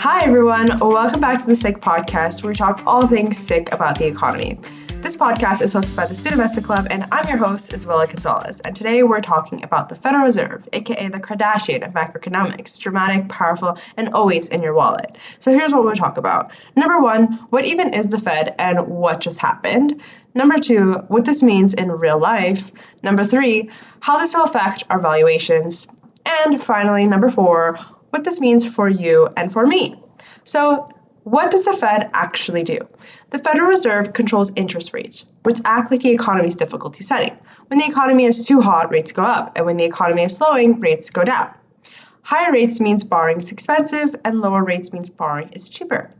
Hi everyone, welcome back to the SICK podcast where we talk all things SICK about the economy. This podcast is hosted by the Student Investor Club and I'm your host, Isabela Gonzalez, and today we're talking about the Federal Reserve, aka the Kardashian of macroeconomics, dramatic, powerful, and always in your wallet. So here's what we'll talk about. Number one, what even is the Fed and what just happened? Number two, what this means in real life. Number three, how this will affect our valuations. And finally, number four, what this means for you and for me. So, what does the Fed actually do? The Federal Reserve controls interest rates, which act like the economy's difficulty setting. When the economy is too hot, rates go up, and when the economy is slowing, rates go down. Higher rates means borrowing is expensive, and lower rates means borrowing is cheaper.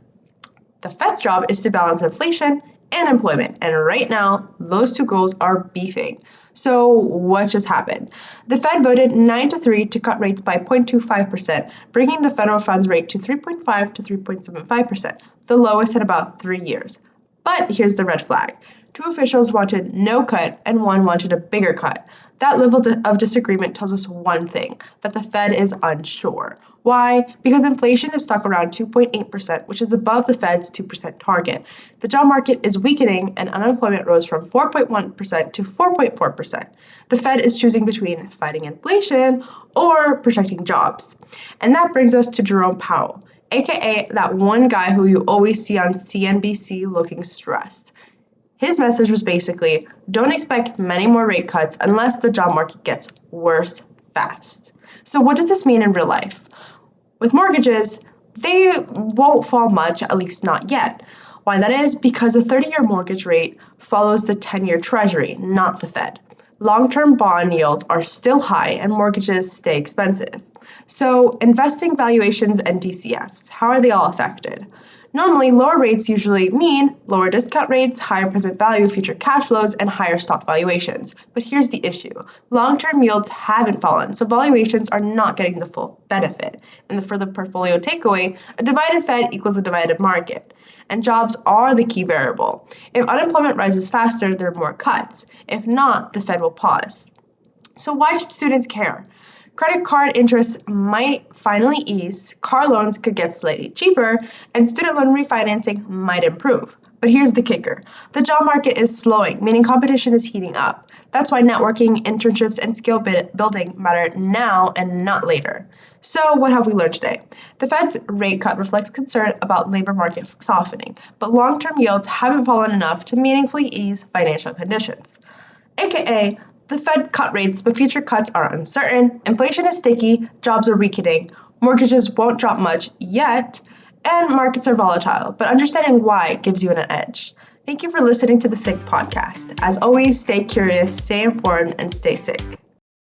The Fed's job is to balance inflation and employment, and right now, those two goals are beefing. So what just happened? The Fed voted 9-3 to cut rates by 0.25%, bringing the federal funds rate to 3.5 to 3.75%, the lowest in about 3 years. But here's the red flag. Two officials wanted no cut and one wanted a bigger cut. That level of disagreement tells us one thing, that the Fed is unsure. Why? Because inflation is stuck around 2.8%, which is above the Fed's 2% target. The job market is weakening and unemployment rose from 4.1% to 4.4%. The Fed is choosing between fighting inflation or protecting jobs. And that brings us to Jerome Powell, aka that one guy who you always see on CNBC looking stressed. His message was basically, don't expect many more rate cuts unless the job market gets worse fast. So what does this mean in real life? With mortgages, they won't fall much, at least not yet. Why that is? Because a 30-year mortgage rate follows the 10-year treasury, not the Fed. Long-term bond yields are still high and mortgages stay expensive. So investing valuations and DCFs, how are they all affected? Normally, lower rates usually mean lower discount rates, higher present value future cash flows, and higher stock valuations. But here's the issue. Long-term yields haven't fallen, so valuations are not getting the full benefit. And for the portfolio takeaway, a divided Fed equals a divided market. And jobs are the key variable. If unemployment rises faster, there are more cuts. If not, the Fed will pause. So why should students care? Credit card interest might finally ease, car loans could get slightly cheaper, and student loan refinancing might improve. But here's the kicker. The job market is slowing, meaning competition is heating up. That's why networking, internships, and skill building matter now and not later. So what have we learned today? The Fed's rate cut reflects concern about labor market softening, but long-term yields haven't fallen enough to meaningfully ease financial conditions. AKA, the Fed cut rates, but future cuts are uncertain, inflation is sticky, jobs are weakening, mortgages won't drop much yet, and markets are volatile, but understanding why gives you an edge. Thank you for listening to the SICK podcast. As always, stay curious, stay informed, and stay SICK.